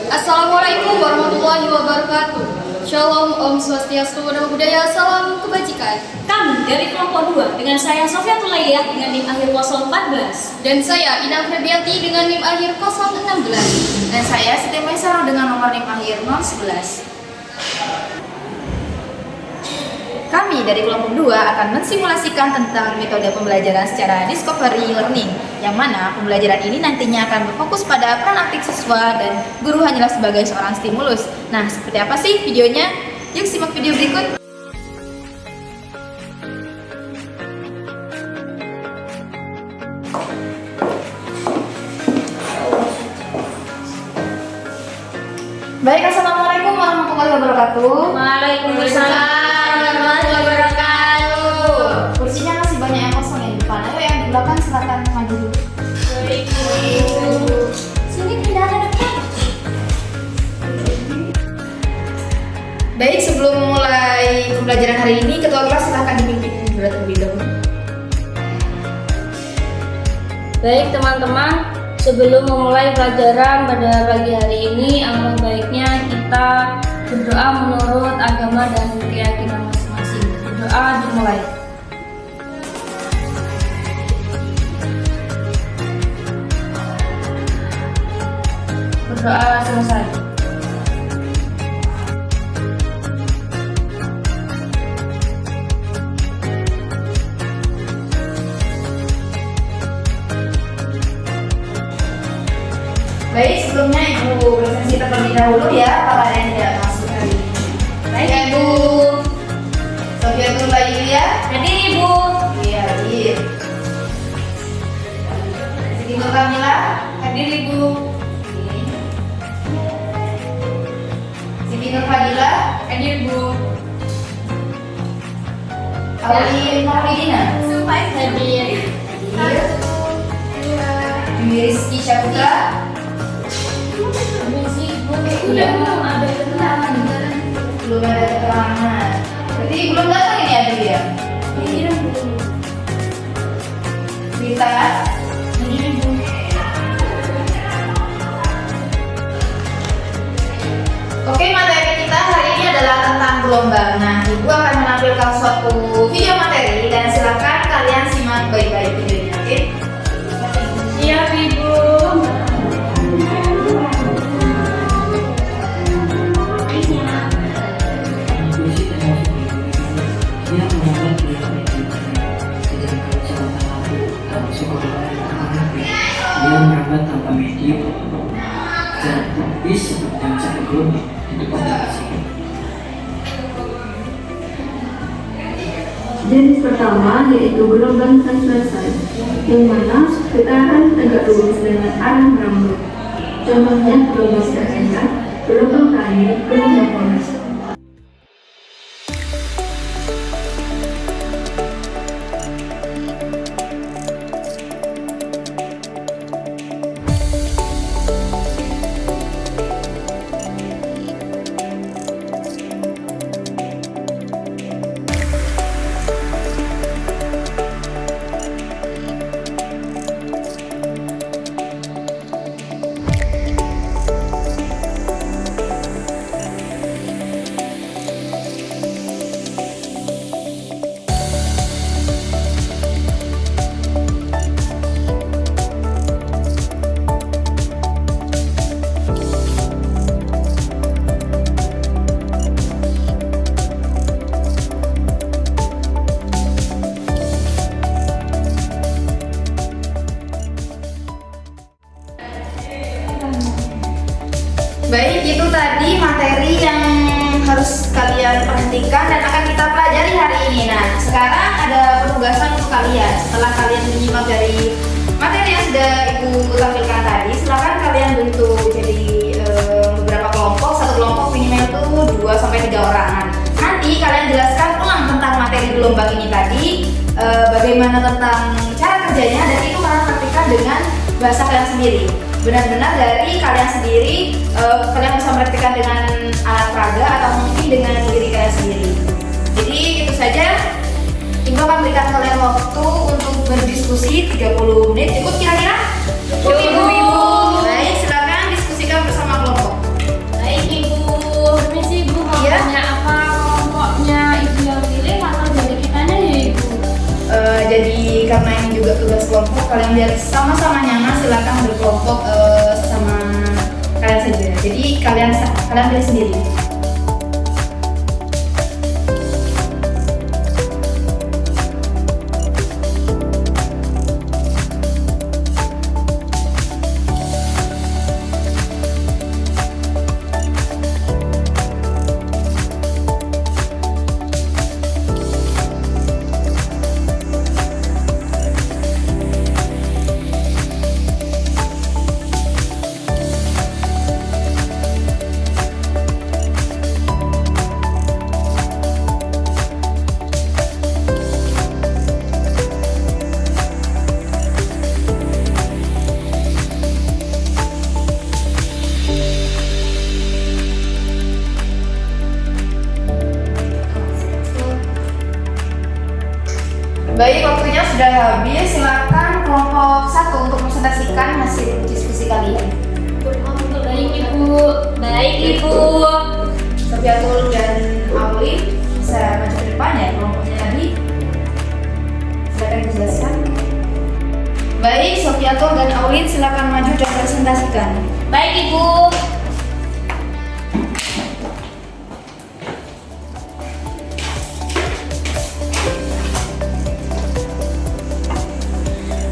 Assalamualaikum warahmatullahi wabarakatuh. Shalom, Om Swastiastu, Namo Buddhaya, salam kebajikan. Kami dari kelompok 2 dengan saya Sofiatul Lailiyah dengan NIM akhir 014 Dan saya Ina Febianti dengan NIM akhir 016. Dan saya Siti Maisaro dengan nomor NIM akhir 011. Kami dari kelompok 2 akan mensimulasikan tentang metode pembelajaran secara discovery learning, yang mana pembelajaran ini nantinya akan berfokus pada peran aktif siswa dan guru hanyalah sebagai seorang stimulus. Nah, seperti apa sih videonya? Yuk simak video berikut. Baik, assalamualaikum warahmatullahi wabarakatuh. Waalaikumsalam warahmatullahi wabarakatuh. Kursinya masih banyak yang kosong ya di depan. Ayo yang di belakang silakan maju dulu. Baik, Ibu. Sini pindah ke depan. Baik, sebelum memulai pembelajaran hari ini, ketua kelas silakan dipimpin terlebih dahulu. Baik teman-teman, sebelum memulai pelajaran pada pagi hari ini, alangkah baiknya kita berdoa menurut agama dan keyakinan masing-masing. Berdoa dimulai. Berdoa selesai. Baik, sebelumnya Ibu presentasi terlebih dahulu ya, para yang tidak masuk hari ini. Baik, Ibu Sofiatul Lailiyah. Hadir Ibu. Iya, hadir. Siti Nur Kamila. Hadir Ibu. Siti Nur Fadila. Hadir Bu. Auli Nurhidina. Hadir. Hadir. Dwi Rizky Syaputra. Belum ada keterangan. Belum ada keterangan. Berarti belum datang ini ya Dwi ya? Bisa. Oke, materi kita hari ini adalah tentang gelombang. Nah, Ibu akan menampilkan suatu video materi dan silakan kalian simak baik-baik videonya, oke? Siap Ibu. Dia merambat tanpa medium dan bis seperti yang satu gelombang di depan lokasi. Jenis pertama yaitu gelombang transversal, yang mana getaran tegak lurus dengan arah merambut. Contohnya gelombang tersendat, gelombang kain, gelombang panas. Baik, itu tadi materi yang harus kalian perhatikan dan akan kita pelajari hari ini. Nah, sekarang ada penugasan untuk kalian. Setelah kalian menyimak dari materi yang sudah Ibu tampilkan tadi, silakan kalian bentuk jadi beberapa kelompok. Satu kelompok minimal itu 2-3 orangan. Nanti kalian jelaskan ulang tentang materi gelombang ini tadi, bagaimana tentang cara kerjanya, dan itu kalian praktikkan dengan bahasa kalian sendiri. Benar-benar dari kalian sendiri, kalian bisa praktekkan dengan alat peraga atau mungkin dengan diri kalian sendiri. Jadi itu saja. Ibu akan berikan kalian waktu untuk berdiskusi 30 menit. Cukup kira-kira? Cukup, Ibu. Baik, silakan diskusikan bersama kelompok. Baik Ibu, permisi Ibu, mau Iya. tanya apa kelompoknya Ibu yang pilih atau dari kitanya ya Ibu? Jadi karena ini juga tugas kelompok, kalian biar sama-sama nyaman, silakan berkelompok sama kalian saja. Jadi kalian pilih sendiri. Baik, waktunya sudah habis. Silakan kelompok 1 untuk presentasikan hasil diskusi kalian. Baik Ibu, baik Ibu. Sofiatul dan Auli bisa maju ke depan ya kelompoknya tadi. Silakan dijelaskan. Baik, Sofiatul dan Aulin silakan maju dan presentasikan. Baik Ibu.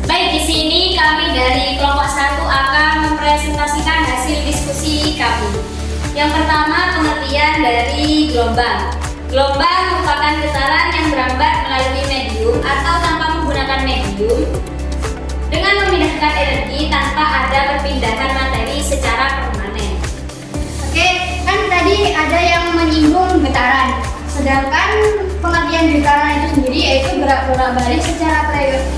Baik, di sini kami dari kelompok 1 akan mempresentasikan hasil diskusi kami. Yang pertama, pengertian dari gelombang. Gelombang merupakan getaran yang berambat melalui medium atau tanpa menggunakan medium dengan memindahkan energi tanpa ada perpindahan materi secara permanen. Oke, kan tadi ada yang menyinggung getaran. Sedangkan pengertian getaran itu sendiri yaitu gerak-bolak-balik secara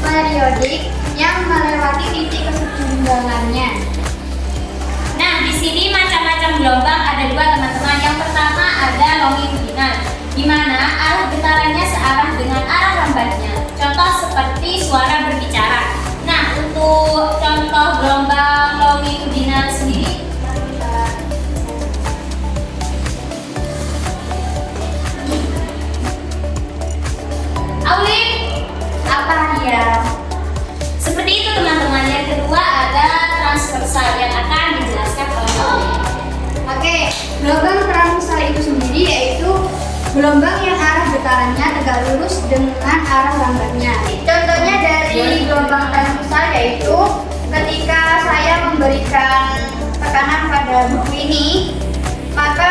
periodik yang melewati titik keseimbangannya. Nah, di sini macam-macam gelombang ada 2 teman-teman. Yang pertama ada longitudinal, di mana arah getarannya searah dengan arah lambatnya. Contoh seperti suara berbicara. Nah, untuk contoh gelombang longitudinal sendiri, Aulin, apa dia? Seperti itu teman-teman. Yang kedua ada transversal yang akan dijelaskan oleh Aulin. Oke, gelombang transversal itu sendiri yaitu gelombang yang arah getarannya tegak lurus dengan arah lambatnya. Contohnya dari gelombang transversal yaitu ketika saya memberikan tekanan pada buku ini, maka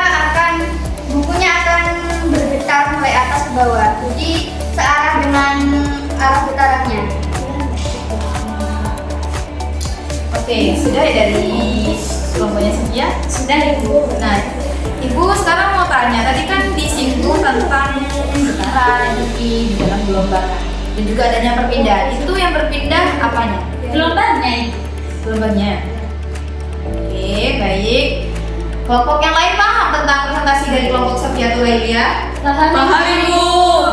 bukunya akan bergetar mulai atas ke bawah. Jadi searah dengan arah getarannya. Oke, sudah ya dari kelompoknya Sofia? Sudah Ibu. Nah, Ibu sekarang mau tanya, tadi kan disinggung tentang getaran di dalam gelombang dan juga adanya perpindahan. Itu yang berpindah apanya? Gelombangnya Ibu. Gelombangnya. Oke, baik. Kelompok yang lain paham tentang presentasi dari kelompok Sofiatul Lailia? Paham Ibu.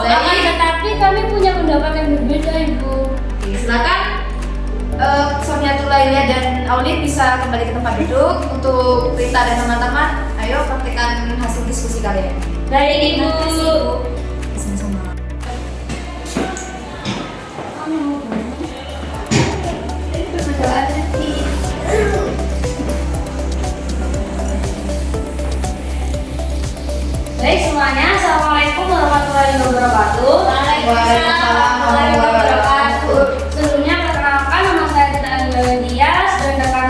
Baik. Akan tetapi kami punya pendapat yang berbeda Ibu. Oke, silakan Sofiatul Lailia dan Aulin bisa kembali ke tempat duduk. Untuk Rita dan teman-teman, ayo praktikkan hasil diskusi kalian. Baik Ibu. Sama-sama. Baik semuanya, Assalamualaikum warahmatullahi wabarakatuh. Waalaikumsalam warahmatullahi wabarakatuh. Sebelumnya perkenalkan, nama saya Rita Anggelas dan rekan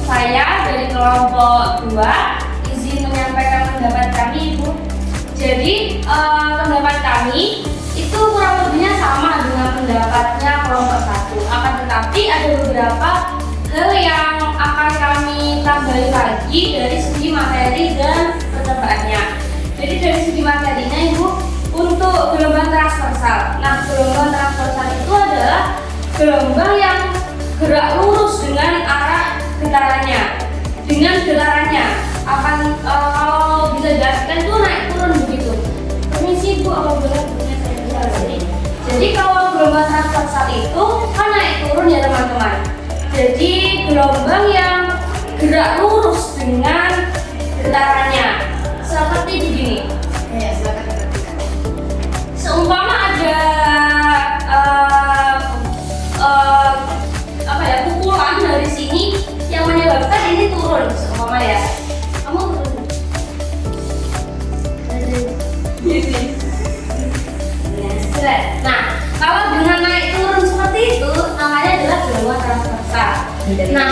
saya dari kelompok 2 izin menyampaikan pendapat kami Ibu. Jadi pendapat kami itu kurang lebihnya sama dengan pendapatnya kelompok 1. Akan tetapi ada beberapa hal yang akan kami tambahin lagi dari segi materi dan percobaannya. Jadi dari segi materinya Ibu, untuk gelombang transversal. Nah, gelombang transversal itu adalah gelombang yang gerak lurus dengan jadi gelombang yang gerak lurus dengan getarannya. Seperti begini. Ya, silakan diperhatikan. Seumpama ada pukulan dari sini yang menyebabkan ini turun, seumpama ya. Kamu turun. Nah, kalau dengan naik turun seperti itu namanya adalah gelombang transversal. Nah,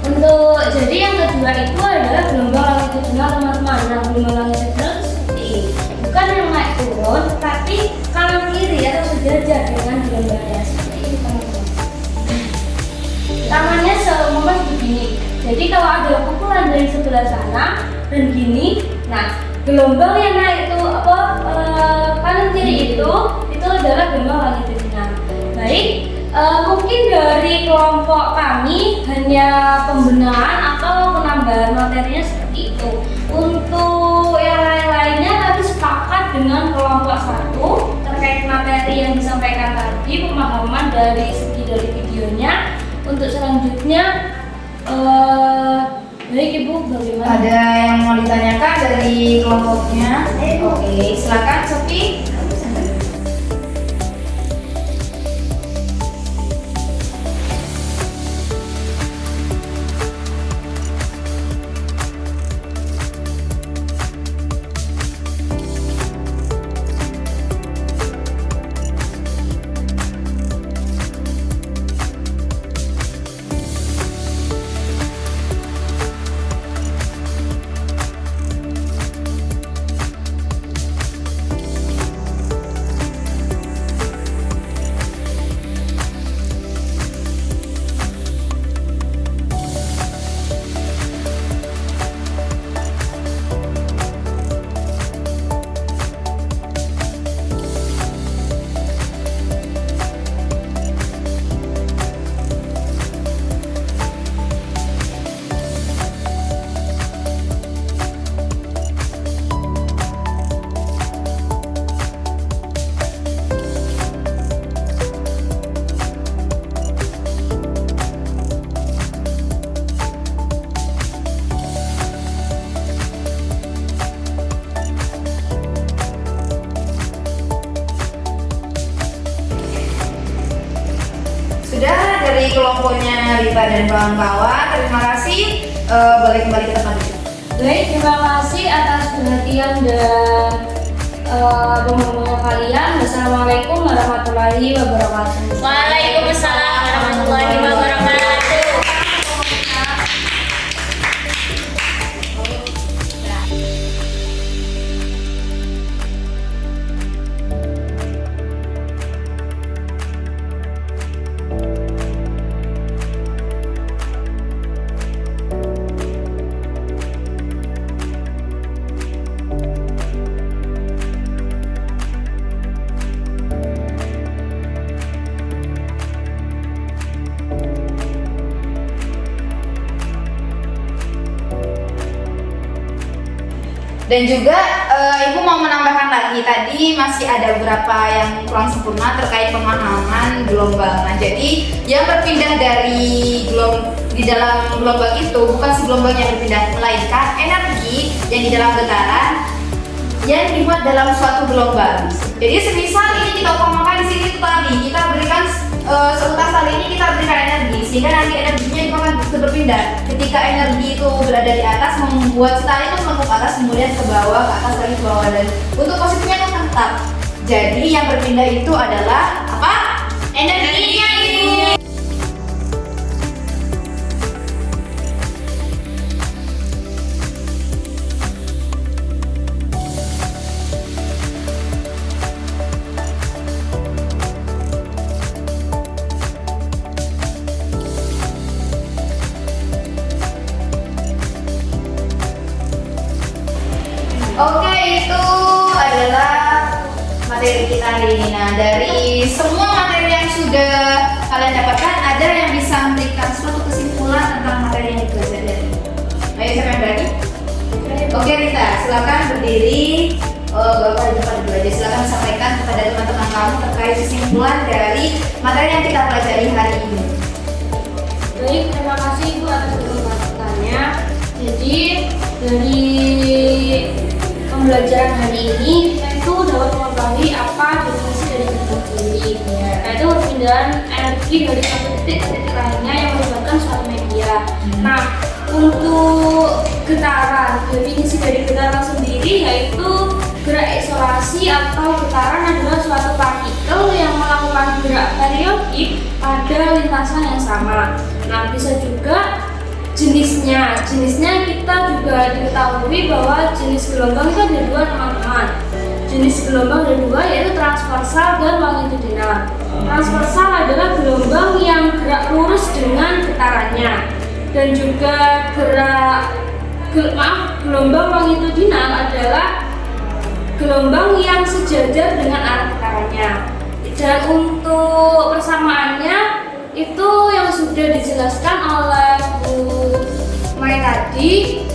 untuk jadi yang kedua itu adalah gelombang longitudinal teman-teman. Nah, gelombang longitudinal itu seperti ini. Bukan yang naik turun, tapi kanan kiri atau sejajar dengan gelombangnya seperti ini teman-teman. Tangannya seumpama begini. Jadi kalau ada pukulan dari sebelah sana dan gini, nah gelombang yang naik itu kanan kiri itu adalah gelombang longitudinal. Baik, mungkin dari kelompok kami hanya pembenahan atau penambahan materinya seperti itu. Untuk yang lain-lainnya kami sepakat dengan kelompok 1 terkait materi yang disampaikan tadi, pemahaman dari segi dari videonya. Untuk selanjutnya, baik Ibu, bagaimana? Ada yang mau ditanyakan dari kelompoknya? Oke, silakan Sophie. Sudah dari kelompoknya Rita dan kawan-kawan, terima kasih. Boleh kembali ke tempat duduk. Baik, terima kasih atas perhatian dan pemahaman kalian. Wassalamualaikum warahmatullahi wabarakatuh. Waalaikumsalam warahmatullahi wabarakatuh. Dan juga Ibu mau menambahkan lagi, tadi masih ada beberapa yang kurang sempurna terkait pemahaman gelombang. Nah, jadi yang berpindah di dalam gelombang itu bukan si gelombang yang berpindah, melainkan energi yang di dalam getaran yang dibuat dalam suatu gelombang. Jadi semisal ini kita umpamakan di sini itu tadi kita berikan seutas tali ini kita berikan energi sehingga nanti energinya itu akan berpindah. Ketika energi itu berada di atas membuat si tali itu melengkung ke atas kemudian ke bawah, ke atas lagi ke bawah, dan untuk posisinya itu akan tetap. Jadi yang berpindah itu adalah apa? Energinya itu. Oke, itu adalah materi kita hari ini. Nah, dari semua materi yang sudah kalian dapatkan, ada yang bisa memberikan suatu kesimpulan tentang materi yang dipelajari hari ini? Ayo, siapa yang berani? Oke, Rita, silakan berdiri. Bapak di depan dulu aja. Silakan sampaikan kepada teman-teman kamu terkait kesimpulan dari materi yang kita pelajari hari ini. Baik, terima dari pembelajaran hari ini kita itu dapat mengetahui apa definisi dari gelombang sendiri, yaitu perpindahan energi dari satu titik ke titik lainnya yang melibatkan suatu media. Nah, untuk getaran, definisi dari getaran sendiri yaitu gerak isolasi atau getaran adalah suatu partikel yang melakukan gerak periodik pada lintasan yang sama. Nah, bisa juga jenisnya kita juga diketahui bahwa jenis gelombang itu ada dua, teman-teman. Jenis gelombang ada dua, yaitu transversal dan longitudinal. Transversal adalah gelombang yang gerak lurus dengan getarannya, dan juga gelombang longitudinal adalah gelombang yang sejajar dengan arah getarannya. Dan untuk persamaannya itu yang sudah dijelaskan oleh Bu Mai tadi,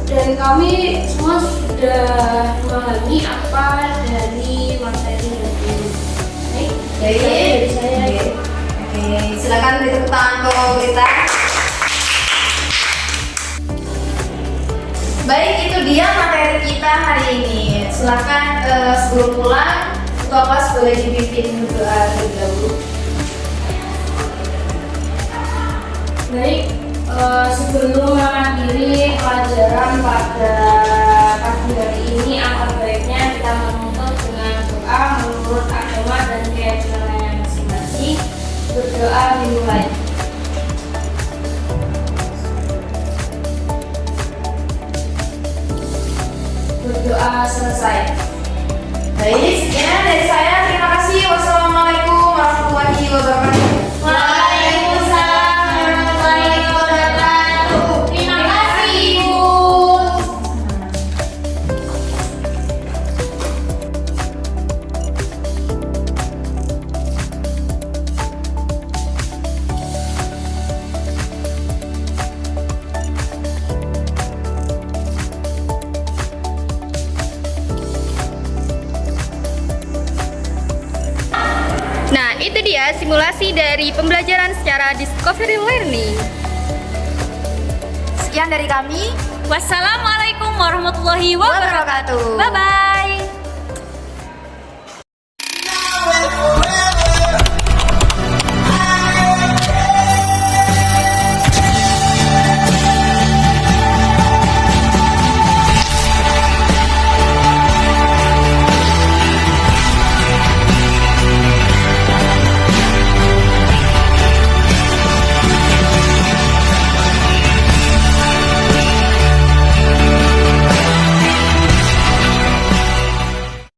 dan kami semua sudah memahami apa dari materi ini. Baik, dari saya. Oke, silakan beri tepuk tangan untuk kita. Baik, itu dia materi kita hari ini. Silakan sebelum pulang, Ketua Kelas boleh dipimpin berdoa terlebih dahulu. Baik, sebelum mengakhiri pelajaran pada pagi hari ini, angka baiknya kita menutup dengan doa menurut agama dan keyakinannya masing-masing. Berdoa dimulai. Berdoa selesai. Baik, sekian dari saya. Terima kasih. Wassalamualaikum warahmatullahi wabarakatuh. Waalaikumsalam warahmatullahi wabarakatuh. Terima kasih, Bu. Nah, itu dia simulasi dari pembelajaran secara discovery learning. Sekian dari kami. Wassalamualaikum warahmatullahi wabarakatuh. Wabarakatuh. Bye-bye.